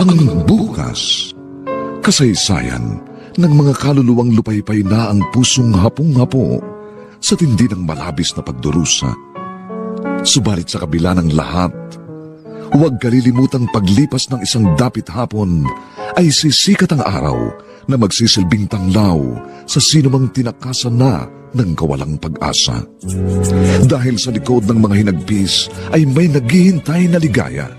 Ang bukas. Kasaysayan ng mga kaluluwang lupaypay na ang pusong hapong-hapo sa tindi ng malabis na pagdurusa. Subalit sa kabila ng lahat, huwag kalilimutang paglipas ng isang dapit hapon ay sisikat ang araw na magsisilbing tanglaw sa sinumang tinakasan na ng kawalang pag-asa. Dahil sa likod ng mga hinagpis ay may naghihintay na ligaya.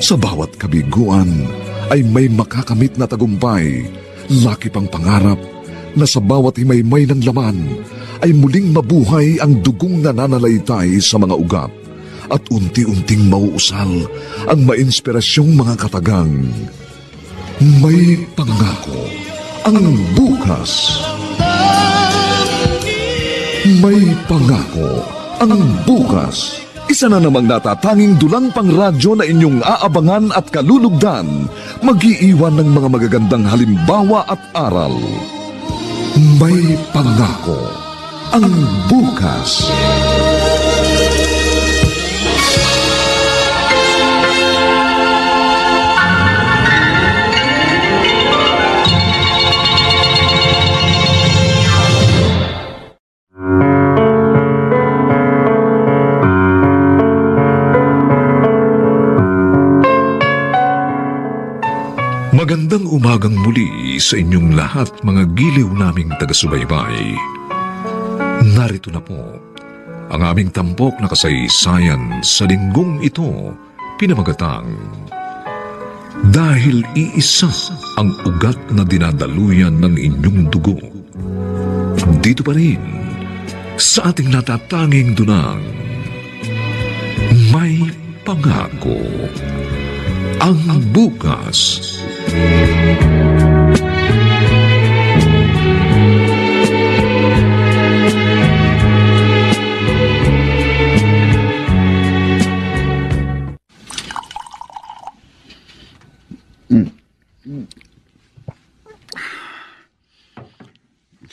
Sa bawat kabiguan ay may makakamit na tagumpay, laki pang pangarap na sa bawat himaymay ng laman ay muling mabuhay ang dugong nananalaytay sa mga ugat at unti-unting mauusal ang mainspirasyong mga katagang. May pangako ang bukas. May pangako ang bukas. Isa na namang natatanging dulang pang radyo na inyong aabangan at kalulugdan, mag-iiwan ng mga magagandang halimbawa at aral. May pangako ang bukas. Magandang umagang muli sa inyong lahat, mga giliw naming taga-subaybay. Narito na po ang aming tampok na kasaysayan sa linggong ito, pinamagatang Dahil Iisa ang Ugat na Dinadaluyan ng Inyong Dugo. Dito pa rin sa ating natatanging dunang May Pangako ang bukas.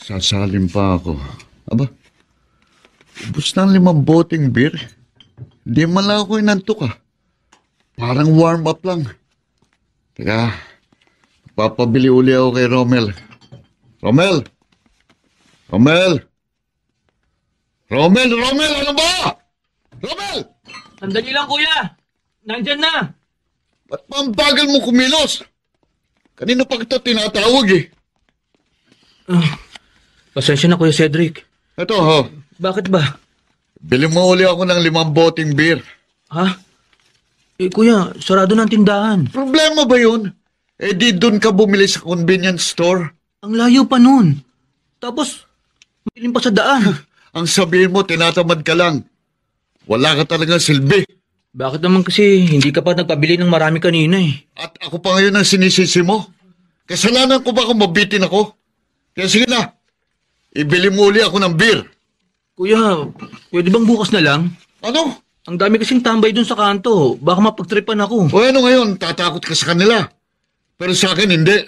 Sasalim pa ako. Aba, ubos ng 5 boteng beer. Di man lang ako inantok ah. Parang warm up lang. Teka, papabili uli ako kay Romel. Romel! Romel! Romel! Romel! Ano ba? Romel! Sandali lang, kuya. Nandyan na. Ba't pa ang bagal mo kumilos? Kanina pa kita tinatawag eh. Pasensya na, Kuya Cedric. Ito ho. Bakit ba? Bili mo uli ako ng 5 boteng beer. Ha? Kuya, sarado na ang tindahan. Problema ba yun? Eh di doon ka bumili sa convenience store. Ang layo pa nun. Tapos, mailim pa sa daan. Ang sabihin mo, tinatamad ka lang. Wala ka talagang silbi. Bakit naman kasi hindi ka pa nagpabili ng marami kanina eh? At ako pa ngayon ang sinisisi mo. Kasalanan ko ba kung mabitin ako? Kaya sige na, ibili mo uli ako ng beer. Kuya, pwede bang bukas na lang? Ano? Ang dami kasing tambay dun sa kanto. Baka mapagtripan ako. O ano ngayon, tatakot ka sa kanila. Pero sa akin hindi.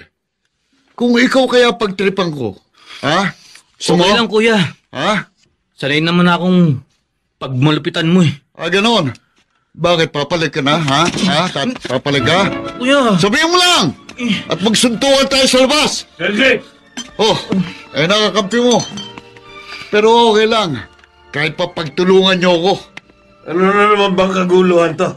Kung ikaw kaya pagtripan ko, ha? Okay lang, kuya. Ha? Sanay naman akong pagmalupitan mo eh. Ganoon. Bakit, papalag ka na, ha? Papalag ka? Kuya! Sabihin mo lang! At magsuntukan tayo sa labas! Cedric! Oh, nakakampi mo. Pero okay lang. Kahit pa pagtulungan niyo ako. Ano na naman bang kaguluhan to?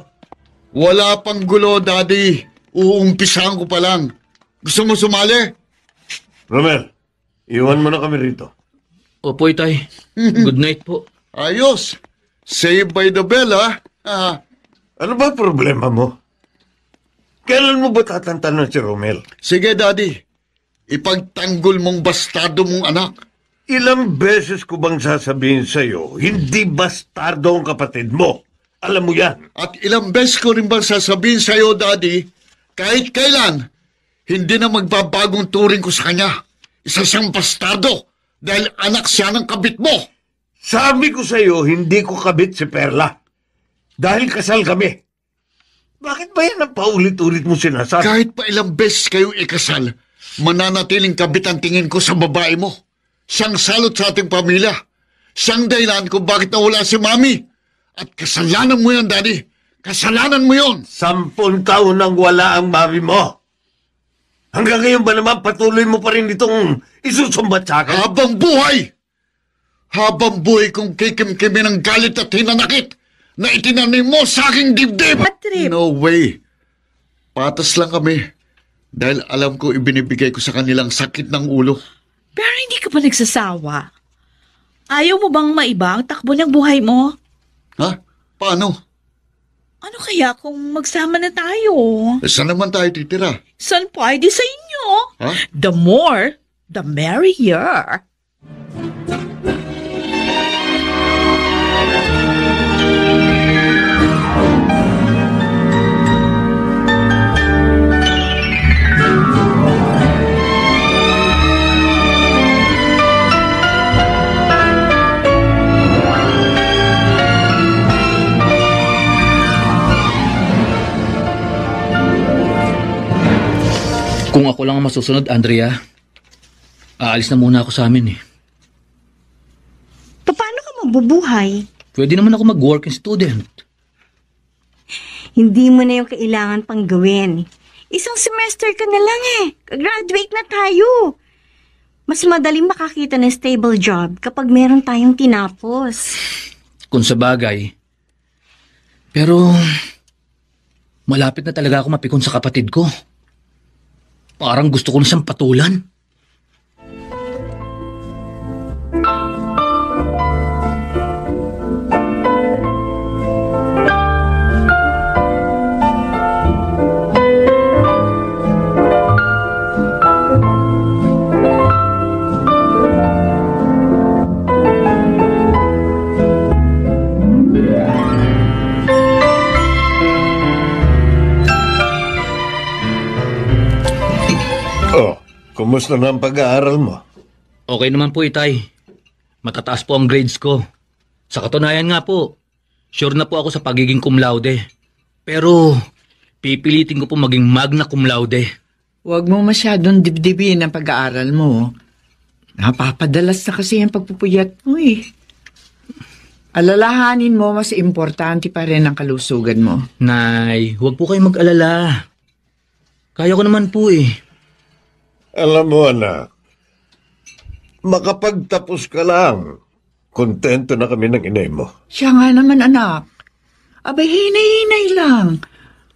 Wala pang gulo, Daddy. Uumpisahan ko pa lang. Gusto mo sumali? Romel, iwan mo na kami rito. Opo, Itay. Good night po. Ayos. Saved by the bell, ha? Ano ba problema mo? Kailan mo ba tatantanan si Romel? Sige, Daddy. Ipagtanggol mong bastardo mong anak. Ilang beses ko bang sasabihin sa'yo, hindi bastardo ang kapatid mo. Alam mo yan. At ilang beses ko rin bang sasabihin sa'yo, Daddy, kahit kailan, hindi na magbabagong turing ko sa kanya. Isa siyang bastardo dahil anak siya ng kabit mo. Sabi ko sa'yo, hindi ko kabit si Perla. Dahil kasal kami. Bakit ba yan ang paulit-ulit mo sinasabi? Kahit pa ilang beses kayong ikasal, mananatiling kabit ang tingin ko sa babae mo. Siyang salot sa ating pamilya. Siyang dahilan kung bakit nawala si Mami. At kasalanan mo yan, Daddy. Kasalanan mo yun! 10 taon nang wala ang mami mo. Hanggang ngayon ba naman patuloy mo pa rin itong isusumbat sa akin? Habang buhay! Habang buhay kong kikimkimin ng galit at hinanakit na itinanim mo sa aking dibdib! Patrip! No way! Patas lang kami dahil alam ko ibinibigay ko sa kanilang sakit ng ulo. Pero hindi ka pa nagsasawa. Ayaw mo bang maiba ang takbo ng buhay mo? Ha? Paano? Ano kaya kung magsama na tayo? Saan naman tayo titira? San pwede sa inyo? Ha? The more, the merrier. Kung ako lang ang masusunod, Andrea, aalis na muna ako sa amin eh. Paano ka mabubuhay? Pwede naman ako mag-working student. Hindi mo na yung kailangan pang gawin. Isang semester ka na lang eh. Graduate na tayo. Mas madaling makakita ng stable job kapag meron tayong tinapos. Kung sa bagay. Pero, malapit na talaga ako mapikon sa kapatid ko. Parang gusto ko na siyang patulan. Oh, kumusta na ang pag-aaral mo? Okay naman po, Itay. Matataas po ang grades ko. Sa katunayan nga po, sure na po ako sa pagiging cum laude. Pero, pipilitin ko po maging magna cum laude. Huwag mo masyadong dibdibin ang pag-aaral mo. Napapadalas na kasi ang pagpupuyat mo eh. Alalahanin mo, mas importante pa rin ang kalusugan mo. Nay, huwag po kayong mag-alala. Kaya ko naman po eh. Alam mo, anak, makapagtapos ka lang. Kontento na kami ng inay mo. Siya nga naman anak. Abay, hinay-hinay lang.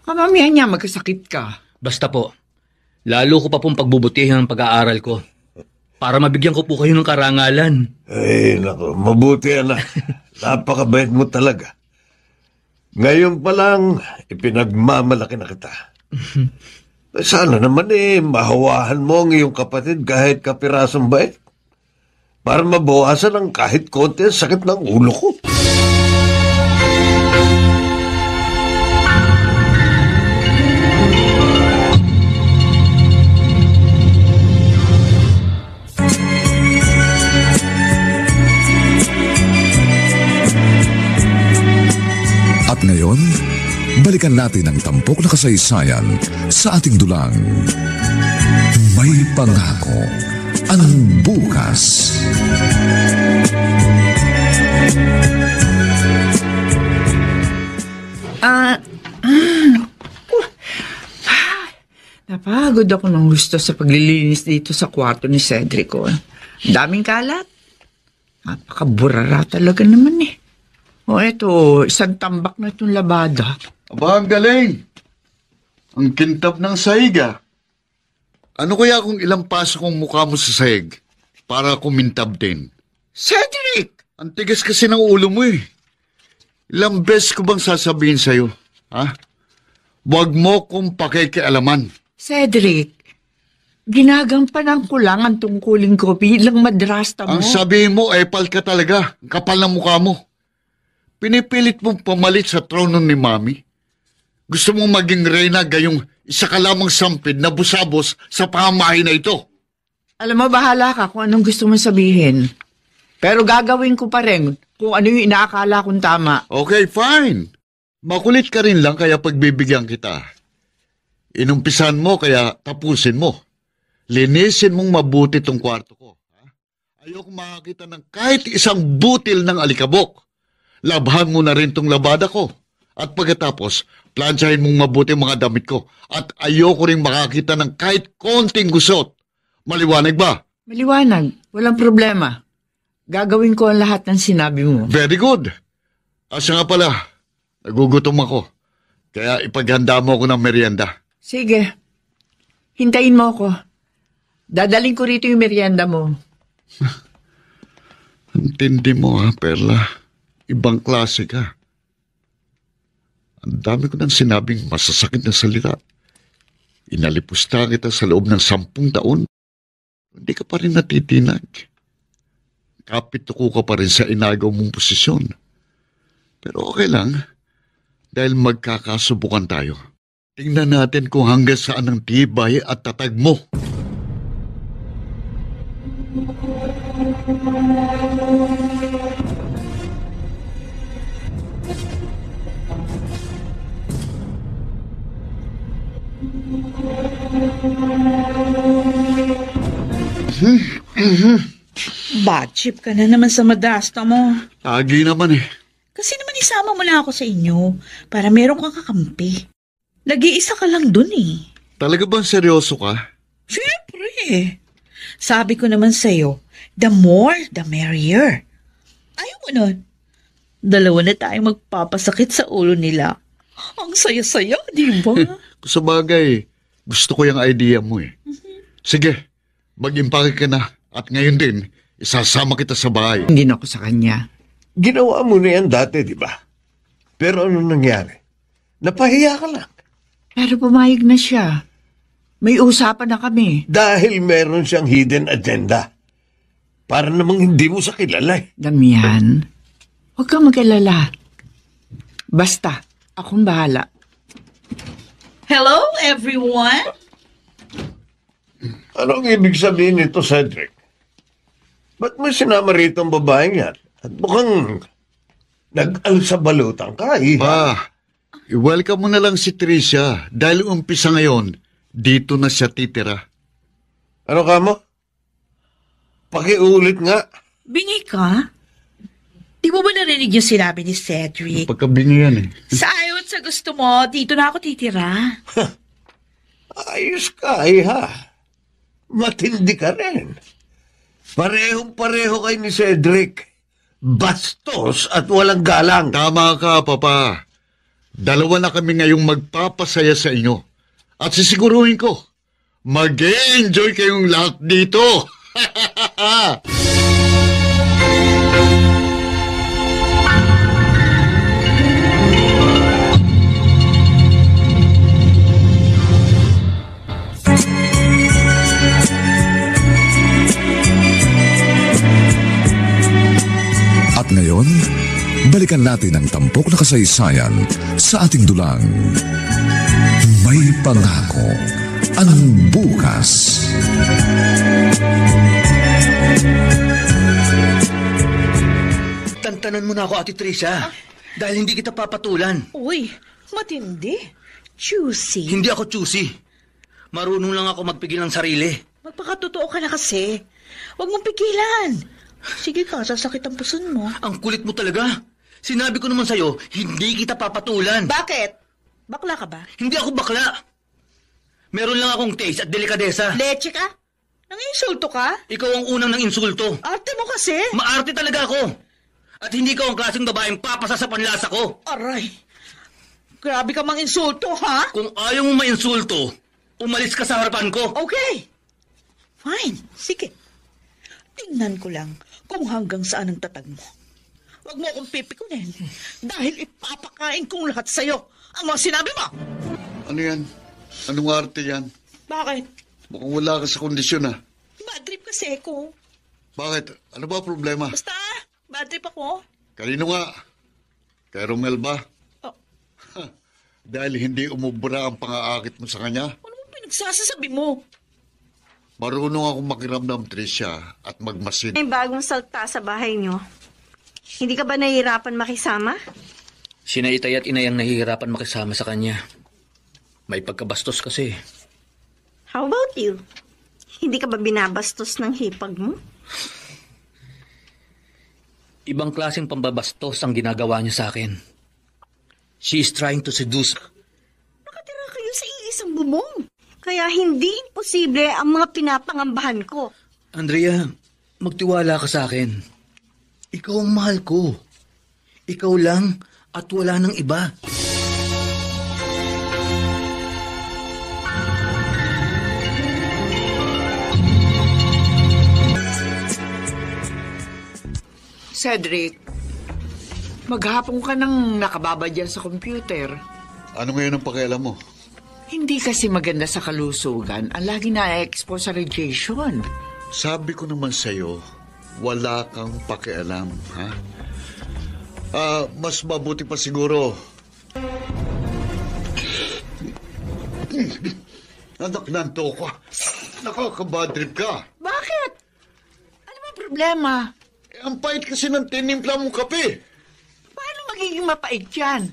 Kamamaya niya magkasakit ka. Basta po, lalo ko pa pong pagbubutihan ang pag-aaral ko. Para mabigyan ko po kayo ng karangalan. Ay, naku, mabuti, anak. Napakabait mo talaga. Ngayon pa lang, ipinagmamalaki na kita. Sana naman mahawahan mo ang iyong kapatid kahit kapirasong bait. Para mabawasan ang kahit konti ang sakit ng ulo ko. At ngayon, balikan natin ang tampok na kasaysayan sa ating dulang. May pangako ang bukas. Napagod ako ng gusto sa paglilinis dito sa kwarto ni Cedric. Oh. Daming kalat. Napakaburara talaga naman eh. O eto, isang tambak na itong labada. Aba, ang galing! Ang kintab ng saiga. Ano kaya kung ilang pasok ang mukha mo sa sahig para kumintab din? Cedric! Ang tigas kasi ng ulo mo eh. Ilang beses ko bang sasabihin sa'yo, ha? Huwag mo kong pakikialaman. Cedric, ginagampanan ko lang ang tungkulin ko bilang madrasta mo. Ang sabihin mo, epal ka talaga. Ang kapal ng mukha mo. Pinipilit mong pamalit sa trono ni Mami. Gusto mong maging reyna gayong isa ka lamang sampid na busabos sa pamamahay na ito. Alam mo, bahala ka kung anong gusto mong sabihin. Pero gagawin ko pa rin kung ano yung inaakala kong tama. Okay, fine. Makulit ka rin lang kaya pagbibigyan kita. Inumpisan mo kaya tapusin mo. Linisin mong mabuti tong kwarto ko. Ayoko makakita ng kahit isang butil ng alikabok. Labhan mo na rin tong labada ko. At pagkatapos, plansyahin mong mabuti ang mga damit ko. At ayoko ring makakita ng kahit konting gusot. Maliwanag ba? Maliwanag. Walang problema. Gagawin ko ang lahat ng sinabi mo. Very good. Asa nga pala, nagugutom ako. Kaya ipaghanda mo ako ng merienda. Sige. Hintayin mo ako. Dadaling ko rito yung merienda mo. Antindi mo ha, Perla. Ibang klase ka. Ang dami ko nang sinabing masasakit na salita. Inalipusta kita sa loob ng 10 taon. Hindi ka pa rin natitinag. Kapituko ka pa rin sa inagaw mong posisyon. Pero okay lang. Dahil magkakasubukan tayo. Tingnan natin kung hanggang saan ang tibay at tatag mo. Bad trip ka na naman sa madasta mo. Lagi naman eh. Kasi naman isama mo na ako sa inyo para meron kang kakampi. Nag-iisa ka lang dun eh. Talaga bang seryoso ka? Siyempre. Sabi ko naman sa'yo, the more, the merrier. Ayaw mo nun. Dalawa na tayong magpapasakit sa ulo nila. Ang saya-saya, di ba? Sa bagay, gusto ko yung idea mo eh. Sige, mag-impake ka na. At ngayon din, isasama kita sa bahay. Hindi na ako sa kanya. Ginawa mo na yan dati, di ba? Pero ano nangyari? Napahiya ka lang. Pero pumayag na siya. May usapan na kami. Dahil meron siyang hidden agenda. Para namang hindi mo sa kilala eh. Damian, huwag kang mag-alala. Basta, akong bahala. Hello, everyone. Anong ibig sabihin nito, Cedric? Ba't mo sinama rito ang babaeng yan? At mukhang nag-alsabalutan ka, iha. Pa, i-welcome mo na lang si Tricia dahil umpisa ngayon, dito na siya titira. Ano ka mo? Pakiulit nga. Bingi ka? Di mo ba narinig yung sinabi ni Cedric? Pagkabingi yan eh. Sa ayon sa gusto mo, dito na ako titira. Ayos ka, iha. Matindi ka rin. Parehong-pareho kayo ni Cedric. Bastos at walang galang. Tama ka, Papa. Dalawa na kami ngayong magpapasaya sa inyo. At sisiguruhin ko, mag-enjoy kayong lahat dito. At ngayon, balikan natin ang tampok na kasaysayan sa ating dulang. May pangako ang bukas. Tantanan mo na ako, Ate Tricia. Dahil hindi kita papatulan. Uy, matindi. Juicy. Hindi ako choosy. Marunong lang ako magpigil ng sarili. Magpakatotoo ka na kasi. Huwag mong pigilan. Sige ka, sasakit ang puson mo. Ang kulit mo talaga. Sinabi ko naman sa'yo, hindi kita papatulan. Bakit? Bakla ka ba? Hindi ako bakla. Meron lang akong taste at delikadesa. Leche ka? Nang-insulto ka? Ikaw ang unang nang insulto. Arte mo kasi. Maarte talaga ako. At hindi ka ang klaseng babaeng papasa sa panlasa ko. Aray. Grabe ka mang insulto, ha? Kung ayaw mo mainsulto, umalis ka sa harapan ko. Okay. Fine. Sige. Tingnan ko lang kung hanggang saan ang tatag mo. Huwag mo akong pipikunin dahil ipapakain kong lahat sa'yo ang mga sinabi mo. Ano yan? Anong arte yan? Bakit? Mukhang wala ka sa kondisyon ah. Bad trip kasi ako. Bakit? Ano ba problema? Basta, bad trip ako. Kanino nga? Kay Romel ba? Oh, Dahil hindi umubra ang pang-aakit mo sa kanya? ano mo pinagsasasabi mo? Marunong akong makiramdam, Tricia, at magmasid. May bagong salta sa bahay nyo. Hindi ka ba nahihirapan makisama? Sina Itay at Inay ang nahihirapan makisama sa kanya. May pagkabastos kasi. How about you? Hindi ka ba binabastos ng hipag mo? Ibang klaseng pambabastos ang ginagawa niya sa akin. She is trying to seduce. Nakatira kayo sa iisang bubong. Kaya hindi imposible ang mga pinapangambahan ko. Andrea, magtiwala ka sa akin. Ikaw ang mahal ko. Ikaw lang at wala nang iba. Cedric, maghapon ka nang nakababa dyan sa computer. Ano ngayon ang pakialam mo? Hindi kasi maganda sa kalusugan ang lagi na-expose sa radiation. Sabi ko naman sa'yo, wala kang pakialam, ha? Mas mabuti pa siguro. Anak, nanto ko. Nakakabadrip ka. Bakit? Ano ba problema? Ang pait kasi ng tinimpla mong kape. Paano magiging mapait yan?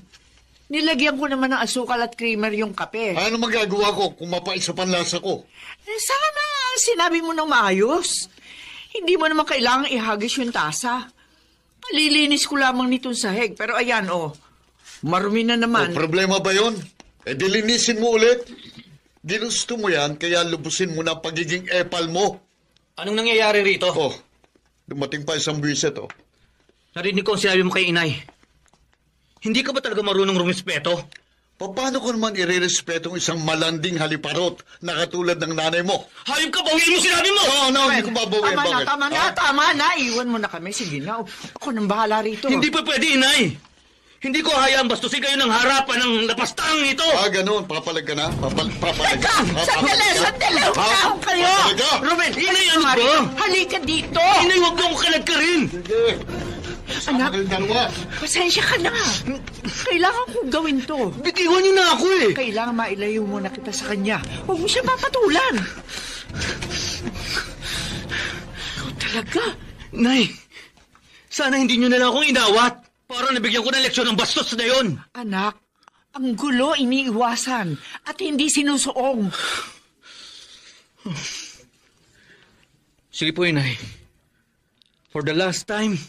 Nilagyan ko naman ng asukal at creamer yung kape. Ano magagawa ko kung mapait sa panlasa ko? Sana sinabi mo ng maayos. Hindi mo naman kailangang ihagis yung tasa. Palilinis ko lamang nitong sahig. Pero ayan, marumi na naman. Problema ba yun? Dilinisin mo ulit. Ginusto mo yan, kaya lubusin mo na ang pagiging epal mo. Anong nangyayari rito? Dumating pa isang buwiset, Narinig ko ang sinabi mo kay inay. Hindi ka ba talaga marunong rumispeto? Paano ko naman irerespeto ang isang malanding haliparot na katulad ng nanay mo? Hayop ka, bawiin mo sinabi mo! Hindi ko babawiin. Tama na. Iwan mo na kami. Sige na. Ako nang bahala rito. Hindi pa pwede, inay. Hindi ko hayaan bastusin kayo ng harapan ng napastang ito. Ganun. Papalag ka na? Papalag ka? Sandali! Huwag kayo! Papalag ka? Ruben, inay, ano ba? Halika dito! Inay, huwag mo kalag ka rin. Sige. Anak, pasensya ka na. Kailangan kong gawin to. Bitiwan niyo na ako eh. Kailangan mailayo muna kita sa kanya. Huwag mo siya papatulan. Ikaw talaga. Nay, sana hindi niyo na lang akong inawat. Para nabigyan ko ng leksyon ng bastos na yon. Anak, ang gulo iniiwasan at hindi sinusuong. Sige po, inay. For the last time,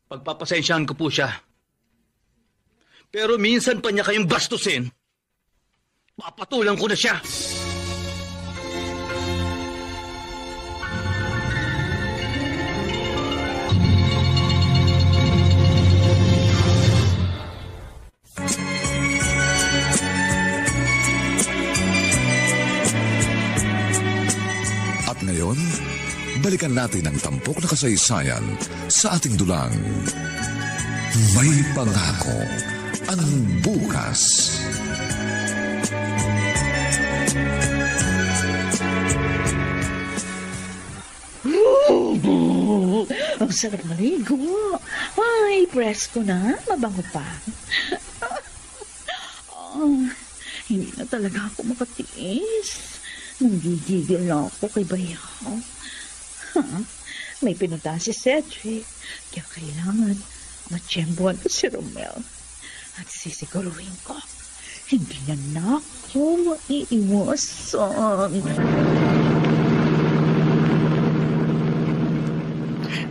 pagpapasensyahan ko po siya. Pero minsan pa niya kayong bastusin, papatulan ko na siya. At ngayon, balikan natin ang tampok na kasaysayan sa ating dulang. May pangako ang bukas. Ang sarap maligo. Ay, press ko na. Mabango pa. Hindi na talaga ako makatiis. Nanggigigil na ako kay Bayaw. May pinunta si Cedric. Kaya kailangan matsyembuhan ko si Romel. At sisiguruhin ko, hindi niya na ako maiiwasan.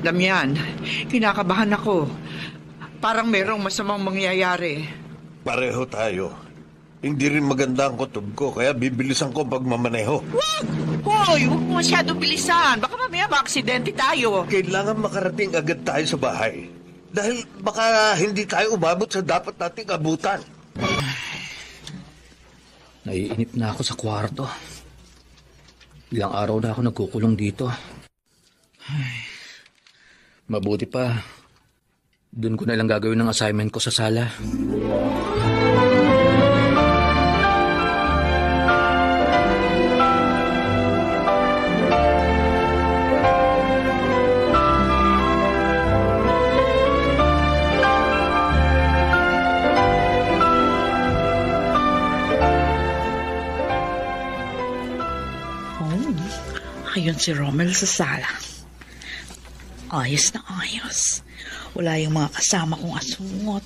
Damian, kinakabahan ako. Parang merong masamang mangyayari. Pareho tayo. Hindi rin maganda ang kutob ko, kaya bibilisan ko ang pagmamaneho. Wag! Hoy, huwag mo masyadong bilisan. Baka mamaya maaksidente tayo. Kailangan makarating agad tayo sa bahay. Dahil baka hindi tayo umabot sa dapat nating abutan. Naiinip na ako sa kwarto. Ilang araw na ako nagkukulong dito. Mabuti pa, doon ko na lang gagawin ang assignment ko sa sala. Ayun si Romel sa sala. Ayos na ayos. Wala yung mga kasama kong asungot.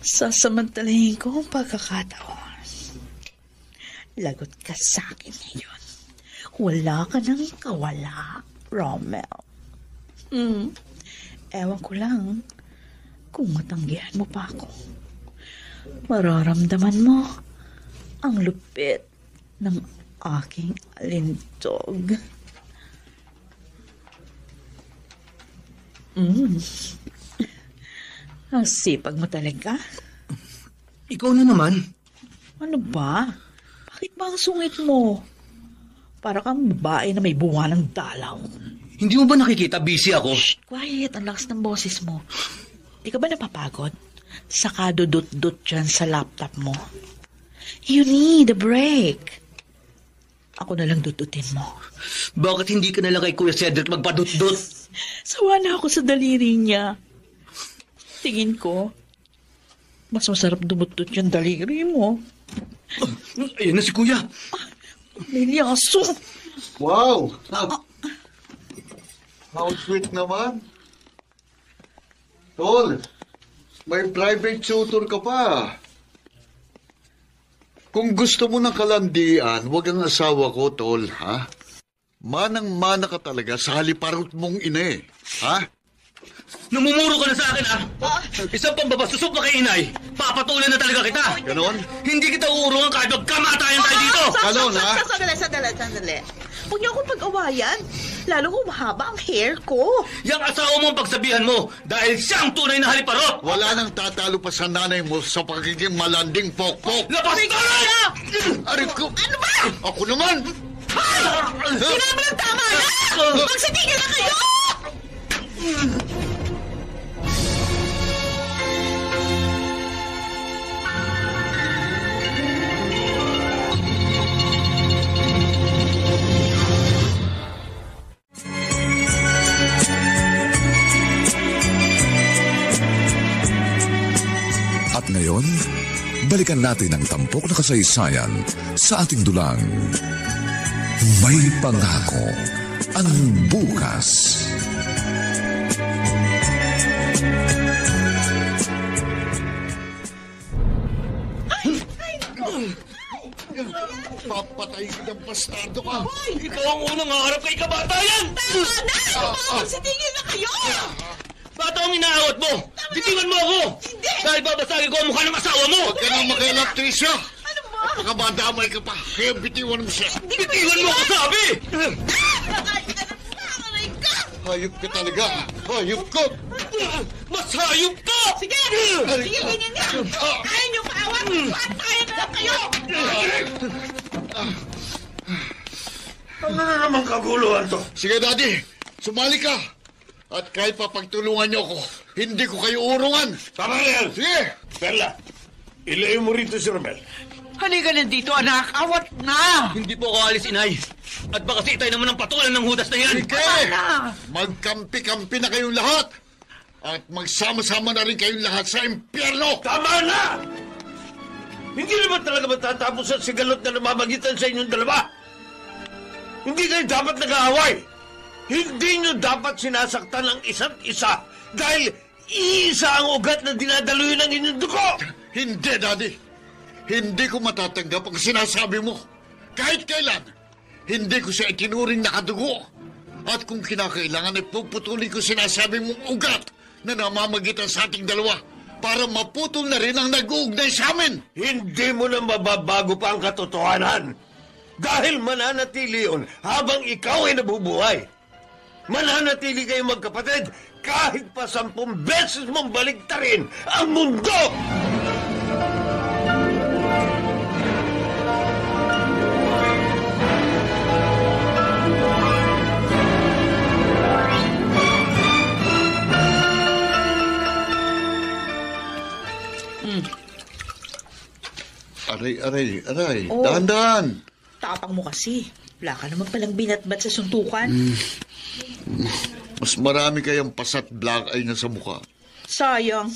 Sasamantalahin ko ang pagkakataon. Lagot ka sa akin ngayon. Wala ka nang kawala, Romel. Ewan ko lang. Kung matanggihan mo pa ako, mararamdaman mo ang lupit ng aking alindog. Ang sipag mo talaga. Ikaw na naman. Ano ba? Bakit ba ang sungit mo? Para kang babae na may bunga ng dalaw. Hindi mo ba nakikita busy ako? Quiet, ang lakas ng boses mo. Di ka ba napapagod? Saka dudut-dut dyan sa laptop mo. You need a break. Ako na lang dututin mo. Bakit hindi ka na lang kay Kuya Cedric magpadut-dut? Sawa na ako sa daliri niya. Tingin ko, mas masarap dumutut yung daliri mo. Ayun na si Kuya. May liyaso. Wow! How sweet naman. Tol, may private tutor ka pa. Kung gusto mo ng kalandian, huwag ang asawa ko, Tol, ha? Manang-mana ka talaga sa haliparot mong ina eh, ha? Namumuro ka na sa akin, ah! Isang pambabasusok na kay inay. Papatulan na talaga kita. Ganon? Hindi kita uurungan kahit magkamatayan tayo dito. Ganon, ha? Sandali. Huwag niyo akong pag-awayan. Lalong humahaba ang hair ko. Yang asawa mo ang pagsabihan mo dahil siyang tunay na haliparot. Wala nang tatalo pa sa nanay mo sa pagiging malanding pokpok. Labas tayo! Aray ko! Ano ba? Ako naman! Sinabi ng tama na! Magsitigil na kayo! At ngayon, balikan natin ang tampok na kasaysayan sa ating dulang. May pangako ang bukas. Papatay ka ng bastardo ka! Ikaw ang unang haharap kay kabatayan! Tama na! Magsitigil na kayo! Ba't ang inaawat mo? Bitiwan mo ako! Hindi! Dahil babasagin ko ang mukha ng asawa mo! Huwag ka nang makialam, Tricia! Ano ba? Baka madamay ka pa, kaya bitiwan mo siya. Bitiwan mo ako, sabi! Aray ka! Hayop ka talaga! Hayop ka! Mas hayop ka! Sige! Sige, ganyan nga! Kaya niyo paawat! Patayin na lang kayo! Ano na naman kaguluhan to? Sige, Daddy, sumali ka! At kahit papagtulungan niyo ako, hindi ko kayo urungan! Tama na yan! Sige! Perla, ilayo mo rito si Romel. Halika na dito, anak. Awat na. Hindi po ako alis, inay. At baka si itay naman ang patulan ng hudas na yan. Sige! Magkampi-kampi na kayong lahat! At magsama-sama na rin kayong lahat sa impyerno! Tama na! Hindi naman talaga matatapos ang sigalot na namamagitan sa inyong dalawa. Hindi kayo dapat nag-aaway. Hindi nyo dapat sinasaktan ang isa't isa dahil iisa ang ugat na dinadaluyan ng inyong dugo. Hindi, Daddy. Hindi ko matatanggap ang sinasabi mo. Kahit kailan, hindi ko siya itinuring nakadugo. At kung kinakailangan ay puputulin ko sinasabi mong ugat na namamagitan sa ating dalawa para maputol na rin ang nag-uugnay sa amin. Hindi mo na mababago pa ang katotohanan. Dahil mananatili yun habang ikaw ay nabubuhay. Mananatili kayong magkapatid kahit pa 10 beses mong baliktarin ang mundo! Aray. Oh. Dahan-dahan. Tapang mo kasi. Wala ka naman palang binatbat sa suntukan. Mas marami kayang pasat black eye na sa mukha. Sayang.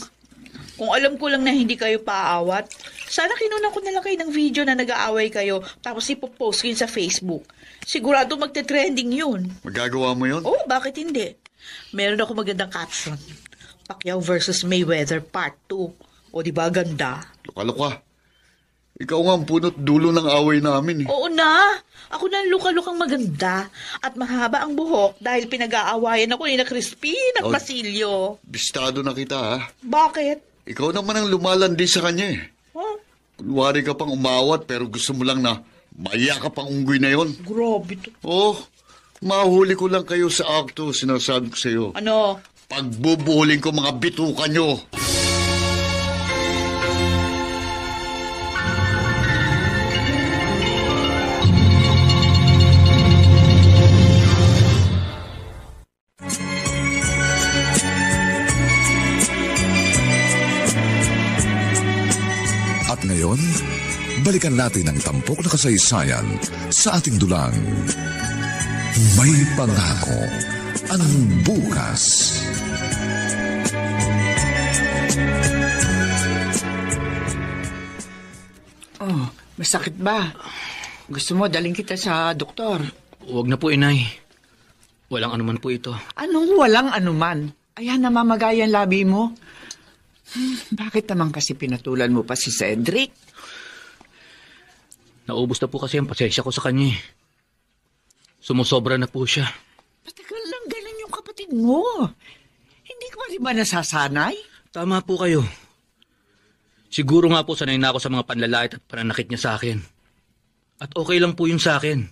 Kung alam ko lang na hindi kayo paaawat, sana kinunan ko na lang kayo ng video na nag-aaway kayo tapos ipopost ko yun sa Facebook. Sigurado magte-trending yun. Magagawa mo yun? Oh, bakit hindi? Meron ako magandang caption. Pacquiao versus Mayweather Part 2. O di ba ganda? Luka-luka. Ikaw nga ang punot dulo ng away namin eh. Oo na. Ako na ang luka-lukang maganda at mahaba ang buhok dahil pinag-aawayan ako ni na Crispin at Oh. Basilio. Bistado na kita ha. Bakit? Ikaw naman ang lumalandi sa kanya eh. Huh? Kunwari ka pang umawat pero gusto mo lang na maya ka pang unggoy na yon. Grabe to. Oh, mahuli ko lang kayo sa akto, sinasabi ko sa iyo. Ano? Pagbubuhuling ko mga bituka nyo. At ngayon, balikan natin ang tampok na kasaysayan sa ating dulang. May pangako ang bukas. Oh, masakit ba? Gusto mo daling kita sa doktor? Huwag na po, inay. Walang anuman po ito. Anong walang anuman? Ayan, namamagay ang labi mo. Bakit naman kasi pinatulan mo pa si Cedric? Naubos na po kasi ang pasensya ko sa kanya eh. Sumusobra na po siya. Matagal lang ganun yung kapatid mo. Hindi ka pa rin ba nasasanay? Tama po kayo. Siguro nga po sanay na ako sa mga panlalait at pananakit niya sa akin. At okay lang po yun sa akin.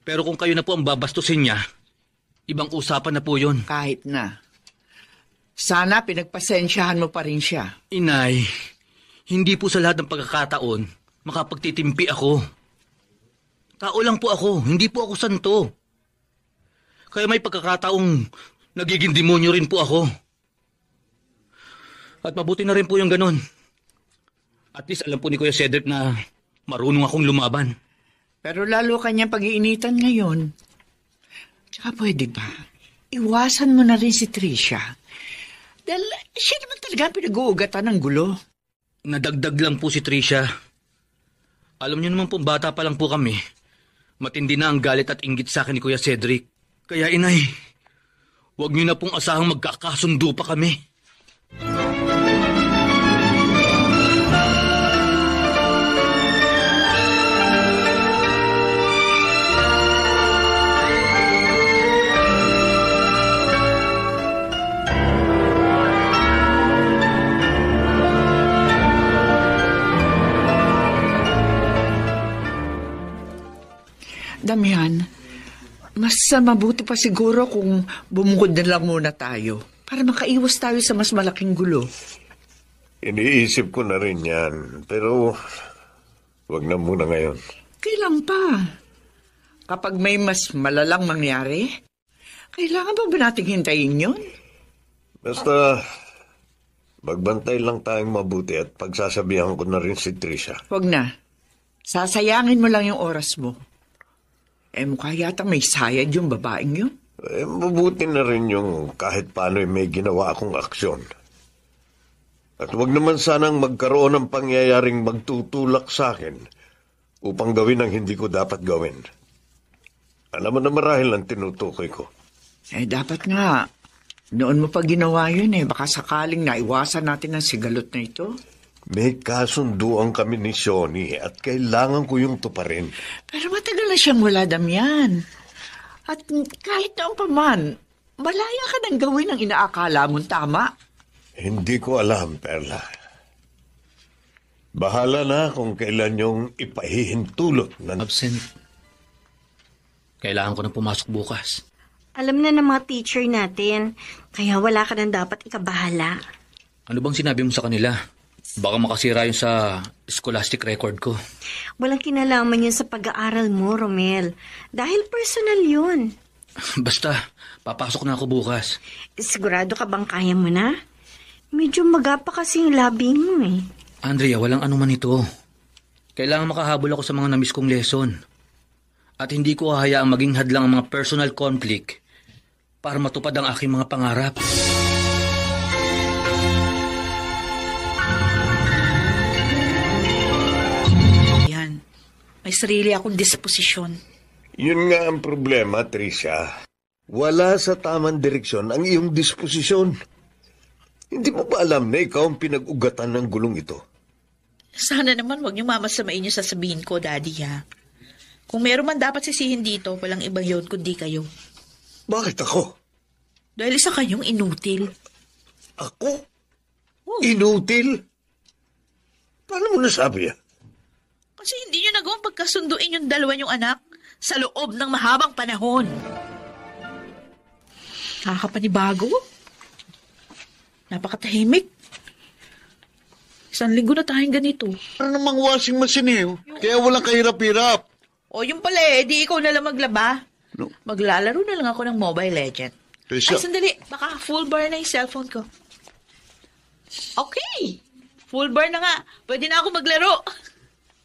Pero kung kayo na po ang babastusin niya, ibang usapan na po yun. Kahit na. Sana pinagpasensyahan mo pa rin siya. Inay, hindi po sa lahat ng pagkakataon makapagtitimpi ako. Tao lang po ako, hindi po ako santo. Kaya may pagkakataong nagiging demonyo rin po ako. At mabuti na rin po yung ganun. At least alam po ni Kuya Cedric na marunong akong lumaban. Pero lalo kanyang pag-iinitan ngayon. Tsaka pwede ba? Iwasan mo na rin si Tricia. Dahil siya naman talaga ang pinag-uugatan ng gulo. Nadagdag lang po si Tricia. Alam niyo naman po, bata pa lang po kami. Matindi na ang galit at inggit sa akin ni Kuya Cedric. Kaya inay, huwag niyo na pong asahang magkakasundo pa kami. Damian, mas mabuti pa siguro kung bumukod na lang muna tayo para makaiwas tayo sa mas malaking gulo. Iniisip ko na rin yan, pero wag na muna ngayon. Kailan pa? Kapag may mas malalang mangyari, kailangan ba nating hintayin yun? Basta magbantay lang tayong mabuti at pagsasabihan ko na rin si Tricia. Huwag na. Sasayangin mo lang yung oras mo. Mukha yata may sayad yung babaeng yun. Mabuti na rin yung kahit paano may ginawa akong aksyon. At wag naman sanang magkaroon ng pangyayaring magtutulak sa akin upang gawin ang hindi ko dapat gawin. Alam mo na marahil ang tinutukoy ko. Dapat nga. Noon mo pa ginawa yun baka sakaling naiwasan natin ang sigalot na ito. May kasunduan kami ni Shoni at kailangan ko yung tuparin. Pero matagal na siyang wala, Damian. At kahit noon pa man, malaya ka nang gawin ang inaakala mong tama. Hindi ko alam, Perla. Bahala na kung kailan yung ipahihintulot ng... Absent. Kailangan ko na pumasok bukas. Alam na ng mga teacher natin, kaya wala ka nang dapat ikabahala. Ano bang sinabi mo sa kanila? Baka makasira yun sa scholastic record ko. Walang kinalaman yun sa pag-aaral mo, Romel. Dahil personal yun. Basta, papasok na ako bukas. Sigurado ka bang kaya mo na? Medyo magapa kasi yung labi mo Andrea, walang anuman ito. Kailangan makahabol ako sa mga namiss kong lesson. At hindi ko hahayaang maging hadlang ang mga personal conflict para matupad ang aking mga pangarap. Yan. May sarili akong disposisyon. Yun nga ang problema, Tricia. Wala sa tamang direksyon ang iyong disposisyon. Hindi mo ba alam na ikaw ang pinag-ugatan ng gulong ito? Sana naman wag niyo mamasamain yung sasabihin ko, Daddy, ha? Kung meron man dapat sisihin dito, walang iba yun kundi kayo. Bakit ako? Dahil isa kayong inutil. Ako? Oh. Inutil? Paano mo nasabi yan? Kasi hindi niyo nagawang pagkasunduin yung dalawa niyong anak sa loob ng mahabang panahon. Nakakapanibago. Napakatahimik. 1 linggo na tayong ganito. Para namang washing machine eh. Kaya walang kahirap-hirap. O yung pala di ikaw na lang maglaba. No. Maglalaro na lang ako ng Mobile Legend. Tesha, Ay, sandali. Baka full bar na yung cellphone ko. Okay. Full bar na nga. Pwede na ako maglaro.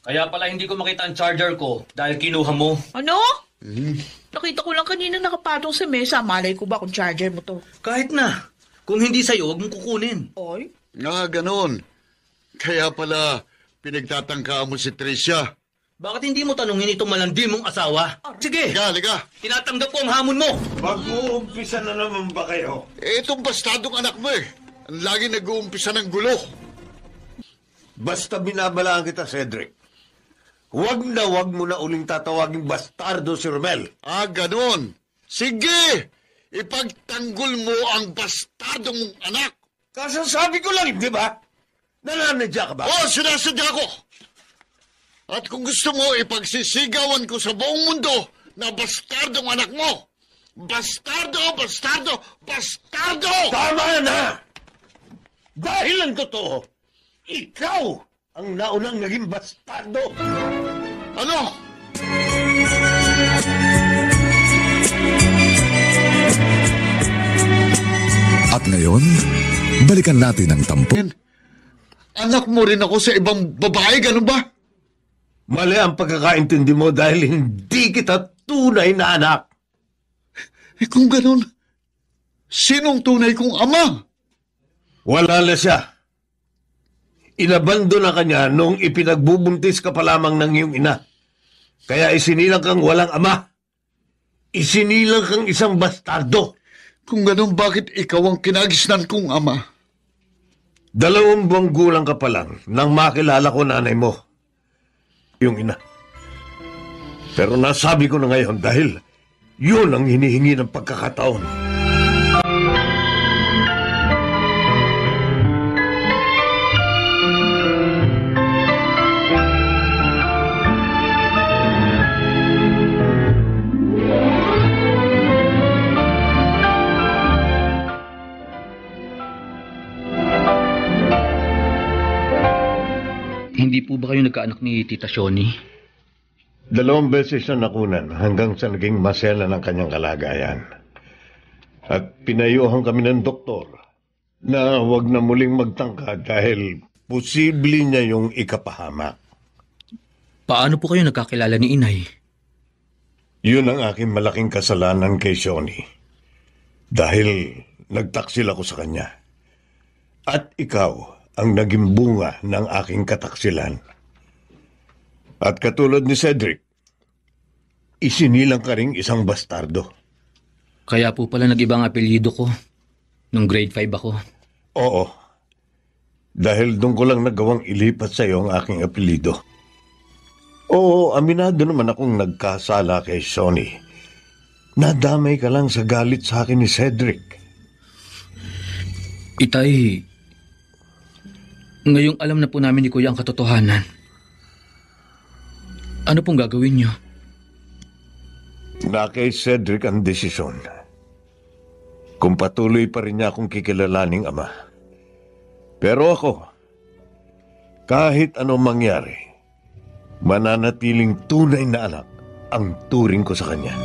Kaya pala hindi ko makita ang charger ko dahil kinuha mo. Ano? Nakita ko lang kanina nakapatong sa mesa. Malay ko ba kung charger mo to? Kahit na. Kung hindi sa'yo, huwag mong kukunin. Oy. ganun. Kaya pala, pinagtatangka mo si Tricia. Bakit hindi mo tanungin itong malandi mong asawa? Sige, Liga. tinatanggap ko ang hamon mo. Mag-uumpisa na naman ba kayo? Itong bastadong anak mo eh. Ang lagi nag-uumpisa ng gulo. Basta binabalaan kita, Cedric. Huwag mo na uling tatawaging bastardo si Romel. Ganun. Sige! Ipagtanggol mo ang bastadong mong anak. Kasasabi ko lang, di ba? Nananadya ka ba? Oo, sinasadya ko. At kung gusto mo, ipagsisigawan ko sa buong mundo na bastardong anak mo. Bastardo, bastardo, bastardo! Tama na! Dahil ang totoo, ikaw ang naunang naging bastardo. Ano? At ngayon, balikan natin ang tampo. Anak mo rin ako sa ibang babae, ganun ba? Mali ang pagkakaintindi mo dahil hindi kita tunay na anak. Kung ganun, sinong tunay kong ama? Wala na siya. Inabando na kanya nung ipinagbubuntis ka pa lamang ng iyong ina. Kaya isinilang kang walang ama. Isinilang kang isang bastardo. Kung ganun, bakit ikaw ang kinagisnan kong ama? 2 buwang gulang ka pa lang nang makilala ko nanay mo. Yung ina. Pero nasabi ko na ngayon dahil yun ang hinihingi ng pagkakataon. Hindi po ba kayo nagkaanak ni Tita Shoni? 2 beses na nakunan hanggang sa naging masela ng kanyang kalagayan. At pinayuhan kami ng doktor na huwag na muling magtangka dahil posible niya yung ikapahamak. Paano po kayo nagkakilala ni Inay? Yun ang aking malaking kasalanan kay Shoni. Dahil nagtaksil ako sa kanya. At ikaw ang naging bunga ng aking kataksilan. At katulad ni Cedric, isinilang ka ring isang bastardo. Kaya po pala nag-ibang apelyido ko nung grade 5 ako. Oo. Dahil doon ko lang nagawang ilipat sa iyo ang aking apelido. Oo, aminado naman akong nagkasala kay Shoni. Nadamay ka lang sa galit sa akin ni Cedric. Itay, ngayong alam na po namin ni Kuya ang katotohanan. Ano pong gagawin niyo? Na kay Cedric ang desisyon. Kung patuloy pa rin niya akong kikilalaning ama. Pero ako, kahit anong mangyari, mananatiling tunay na anak ang turing ko sa kanya.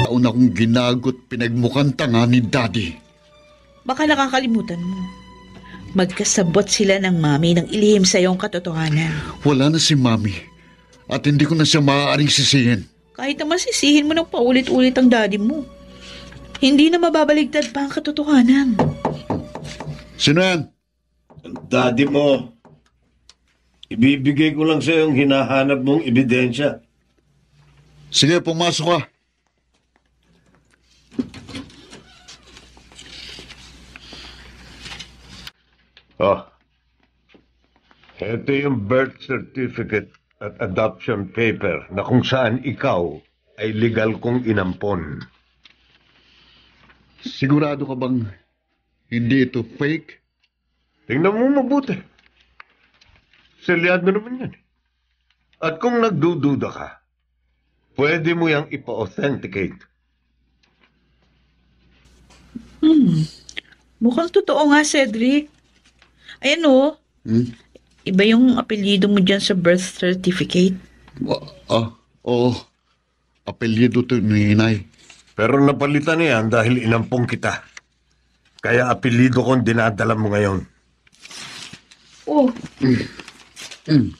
Taon akong ginagot pinagmukhang tanga ni Daddy. Baka nakakalimutan mo. Magkasabot sila ng mami nang ilihim sa iyong katotohanan. Wala na si Mami. At hindi ko na siya maaaring sisihin. Kahit naman sisihin mo ng paulit-ulit ang daddy mo. Hindi na mababaligtad pa ang katotohanan. Sino yan? Daddy mo, ibibigay ko lang sa yung hinahanap mong ebidensya. Sige, pumasok ka. Oh, Ito yung birth certificate at adoption paper na kung saan ikaw ay legal kong inampon. Sigurado ka bang hindi ito fake? Tingnan mo mabuti. Selyado naman yan. At kung nagdududa ka, pwede mo yang ipa-authenticate. Mukhang totoo nga, Cedric. Ayan o. Iba yung apelyido mo dyan sa birth certificate. Oo. Apelyido to ni Inay. Pero napalitan niyan dahil inampong kita. Kaya apelido kong dinadala mo ngayon. Oh.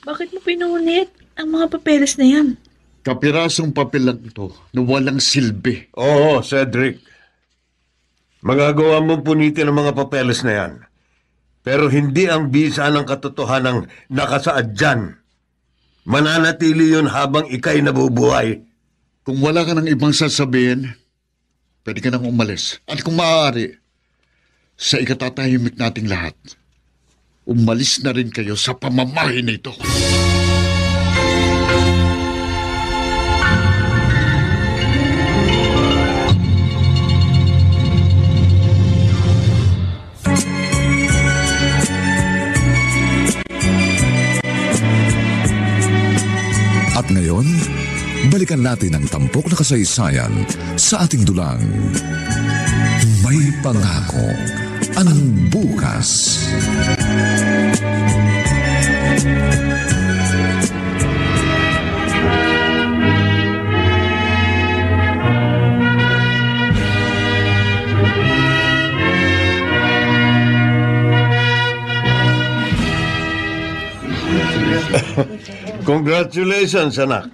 Bakit mo pinunit ang mga papeles na yan? Kapirasong papel lang ito na walang silbi. Oo, Cedric. Magagawa mong punitin ang mga papeles na yan. Pero hindi ang bisa ng katotohanang nakasaad dyan. Mananatili yun habang ikay nabubuhay. Kung wala ka ng ibang sasabihin, pwede ka nang umalis. At kung maaari, sa ikatatahimik nating lahat, umalis na rin kayo sa pamamahay na ito. At ngayon, balikan natin ang tampok na kasaysayan sa ating dulang. May pangako ang bukas. Congratulations, anak.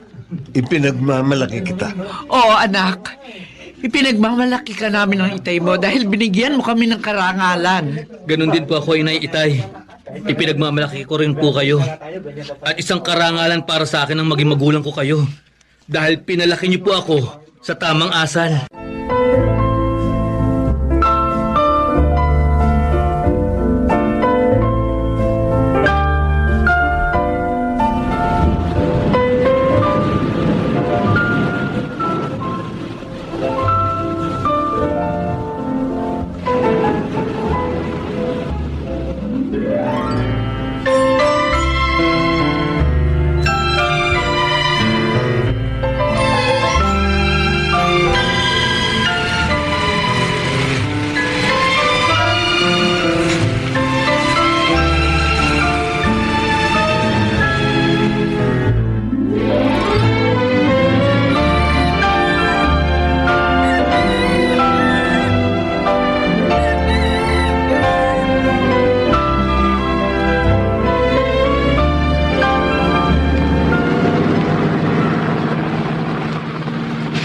Ipinagmamalaki kita. Oo, anak. Ipinagmamalaki ka namin ng itay mo dahil binigyan mo kami ng karangalan. Ganon din po ako, Inay Itay. Ipinagmamalaki ko rin po kayo. At isang karangalan para sa akin ang maging magulang ko kayo. Dahil pinalaki niyo po ako sa tamang asal.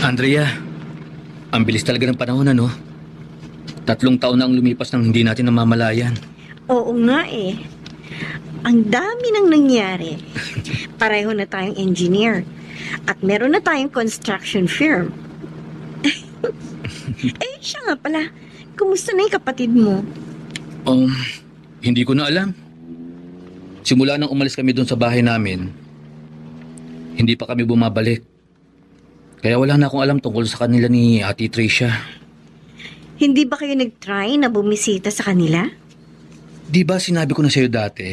Andrea, ang bilis talaga ng panahon, ano? 3 taon na ang lumipas nang hindi natin namamalayan. Oo nga eh. Ang dami nang nangyari. Pareho na tayong engineer. At meron na tayong construction firm. Siya nga pala. Kumusta na yung kapatid mo? Hindi ko na alam. Simula nang umalis kami doon sa bahay namin, hindi pa kami bumabalik. Kaya wala na akong alam tungkol sa kanila ni Ate Tricia. Hindi ba kayo nag-try na bumisita sa kanila? Di ba sinabi ko na sa'yo dati,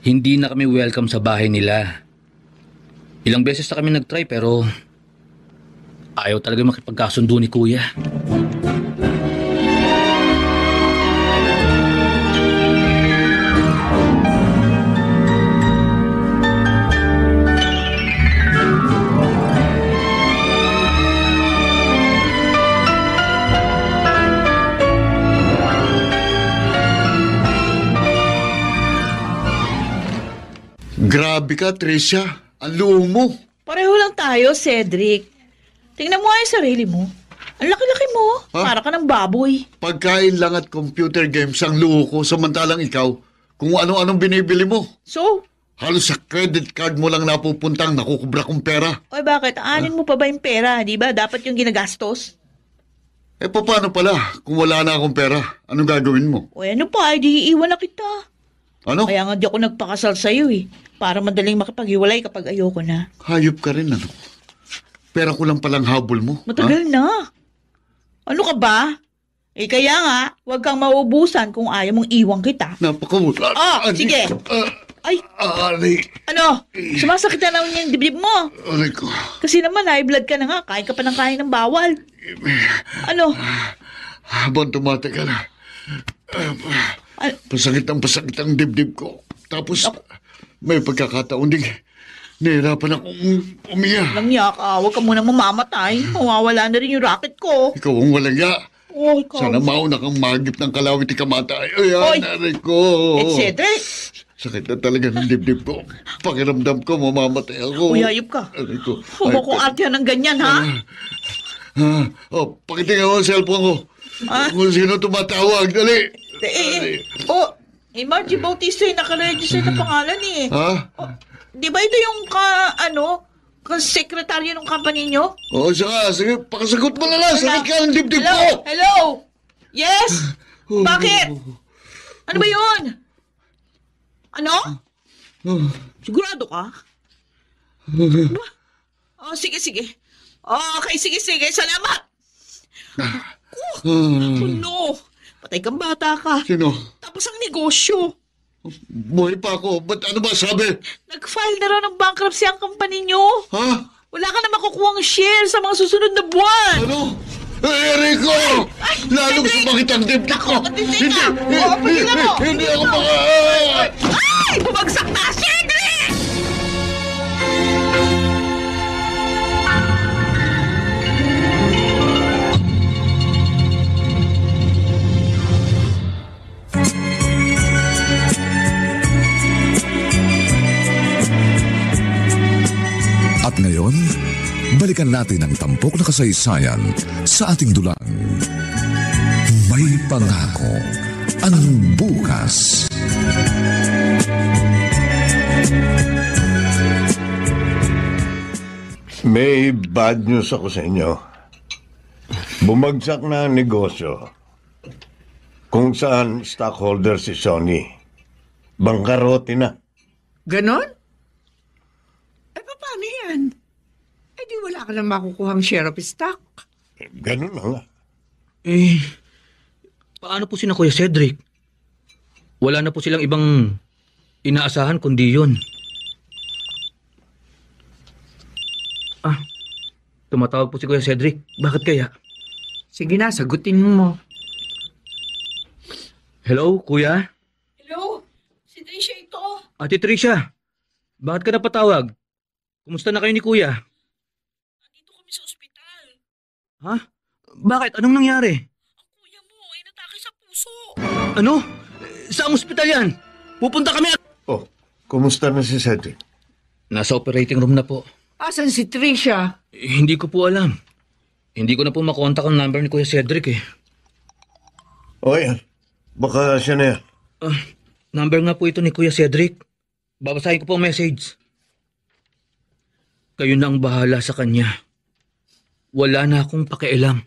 hindi na kami welcome sa bahay nila. Ilang beses na kami nag-try pero ayaw talaga makipagkasundo ni Kuya. Grabe ka, Tricia. Ang luho mo. Pareho lang tayo, Cedric. Tingnan mo nga yung sarili mo. Ang laki-laki mo. Ha? Para ka ng baboy. Pagkain lang at computer games ang luho ko, samantalang ikaw, kung ano-anong binibili mo. So, Halos sa credit card mo lang napupuntang nakukubra kong pera. oy bakit? Aanin mo pa ba yung pera? Di ba? Dapat yung ginagastos. Paano pala kung wala na akong pera? Anong gagawin mo? O ano pa, di iiwan na kita. Ano? Kaya nga di ako nagpakasal sa'yo eh. Para madaling makipaghiwalay kapag ayoko na. Hayop ka rin, ano? Pera ko lang palang habol mo. Matagal na. Ano ka ba? Eh kaya nga, huwag kang mauubusan kung ayaw mong iwan kita. Napakawala. Sige. Ay, Aray. ano? Sumasakit na naman yung dibdib mo. Aray ko. Kasi naman, high blood ka na nga. Kain ka pa ng kain ng bawal. Ano? Habang tumatagal, pasakit ang dibdib ko. Tapos, may pagkakataon din, nahirapan akong umiyak. Langya ka, huwag ka muna mamamatay. Mawawala na rin yung racket ko. Ikaw ang walang ya. Oh, ikaw. Sana mauna kang magip ng kalawit ikamatay. Ay, Oy! aray ko. Cedric! Sakit na talaga ng dibdib ko. Pakiramdam ko, mamamatay ako. Uy, hayop ka. Aray ko. Huwag mo kong artihan ng ganyan, ha? Pakitingin mo ang cellphone ko. Kung sino tumatawag, dali. Margie Bautista yung nakaregister na pangalan eh. Ha? Di ba ito yung sekretaryo ng company nyo? Oo, sige, pakasagot mo na lang. Sakit ka ng dibdib Hello? ko. Hello? Yes? Bakit? Ano ba yun? Ano? Sigurado ka? Sige. Okay, sige. Salamat. Oh no. Patay kang bata ka. Sino? Tapos ang negosyo. Buhay pa ako. Ba't ano ba sabi? Nag-file na raw ng bankruptcy ang company nyo. Ha? Wala ka na makukuhang share sa mga susunod na buwan. Ano? Rico! Lalong sumakit ang dibdib ko! Hindi ka! Pagilan mo! Hindi ako maka... Ay! Bumagsak na! Cedric! At ngayon, balikan natin ang tampok na kasaysayan sa ating dulang. May pangako ang bukas. May bad news ako sa inyo. Bumagsak na ang negosyo. Kung saan stockholder si Sony. Bangkarote na. Ganon? Paano yan? Di wala ka lang makukuhang share of stock. Ganun na nga. Paano po sina Kuya Cedric? Wala na po silang ibang inaasahan kundi yun. Tumatawag po si Kuya Cedric. Bakit kaya? Sige na, sagutin mo. Hello, Kuya? Hello? Si Tricia ito. Ate Tricia, bakit ka napatawag? Kumusta na kayo ni Kuya? Nandito kami sa ospital. Ha? Bakit? Anong nangyari? Ang kuya mo ay natake sa puso. Ano? Saan ospital yan? Pupunta kami Oh, kumusta na si Cedric? Nasa operating room na po. Asan si Tricia? Hindi ko po alam. Hindi ko na po makontak ang number ni Kuya Cedric eh. O yan, baka siya na yan. Number nga po ito ni Kuya Cedric. Babasahin ko po ang message. Kayo na ang bahala sa kanya. Wala na akong pakialam.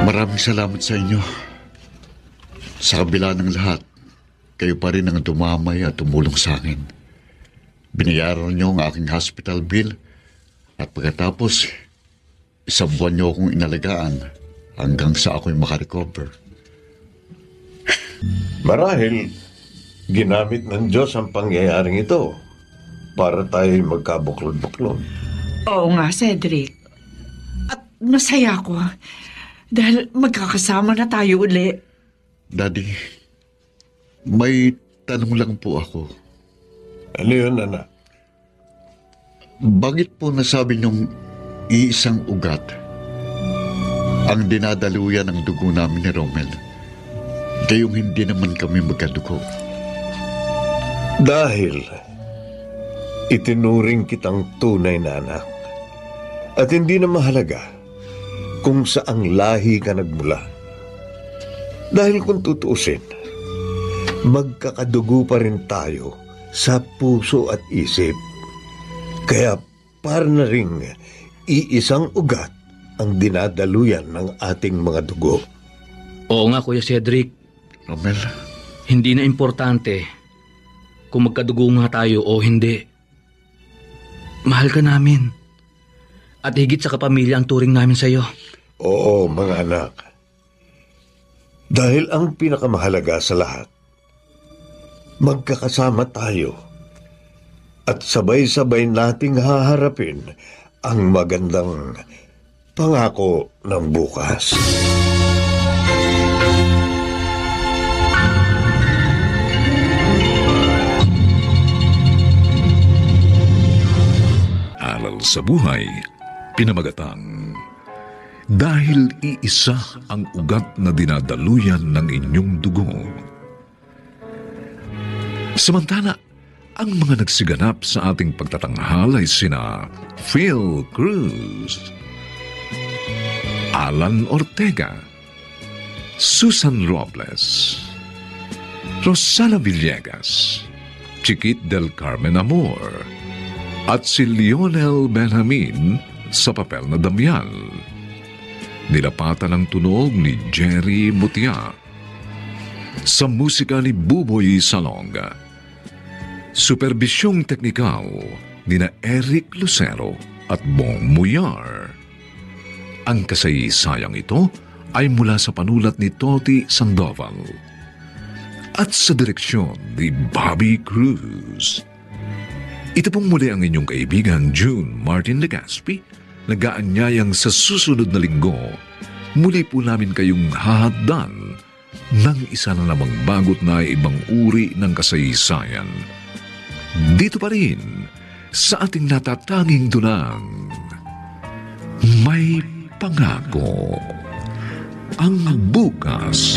Maraming salamat sa inyo. Sa kabila ng lahat, kayo pa rin ang dumamay at tumulong sa akin. Binayaran niyo ang aking hospital bill at pagkatapos, isang buwan niyo akong inalagaan hanggang sa ako'y makarecover. Marahil, ginamit ng Diyos ang pangyayaring ito para tayo magkabuklod-buklod. Oo nga, Cedric. At masaya ako dahil magkakasama na tayo uli. Daddy, may tanong lang po ako. Ano yun, anak? Bakit po nasabi niyong iisang ugat ang dinadaluyan ng dugo namin ni Romel? Gayong hindi naman kami magkadugo. Dahil itinuring kitang tunay na anak. At hindi na mahalaga kung saang lahi ka nagmula. Dahil kung tutuusin, magkakadugo pa rin tayo sa puso at isip. Kaya para na ring iisang ugat ang dinadaluyan ng ating mga dugo. Oo nga, Kuya Cedric. Romel, Hindi na importante kung magkadugo nga tayo o hindi. Mahal ka namin. At higit sa kapamilya ang turing namin sa'yo. Oo, mga anak. Dahil ang pinakamahalaga sa lahat, magkakasama tayo at sabay-sabay nating haharapin ang magandang pangako ng bukas. Aral sa buhay, pinamagatang, dahil iisa ang ugat na dinadaluyan ng inyong dugo. Samantala, ang mga nagsiganap sa ating pagtatanghal ay sina Phil Cruz, Alan Ortega, Susan Robles, Rosana Villegas, Chiquit del Carmen Amor, at si Lionel Benjamin sa papel na Damian. Nilapatan ang tunog ni Jerry Mutia. Sa musika ni Buboy Salonga. Superbisyong teknikal ni na Eric Lucero at Bong Muyar. Ang kasaysayang ito ay mula sa panulat ni Toti Sandoval at sa direksyon ni Bobby Cruz. Ito pong muli ang inyong kaibigan June Martin Legaspi, nag-aanyayang sa susunod na linggo, muli po namin kayong hahaddan ng isa na namang bagot na ibang uri ng kasaysayan. Dito pa rin sa ating natatanging dunang may pangako ang bukas.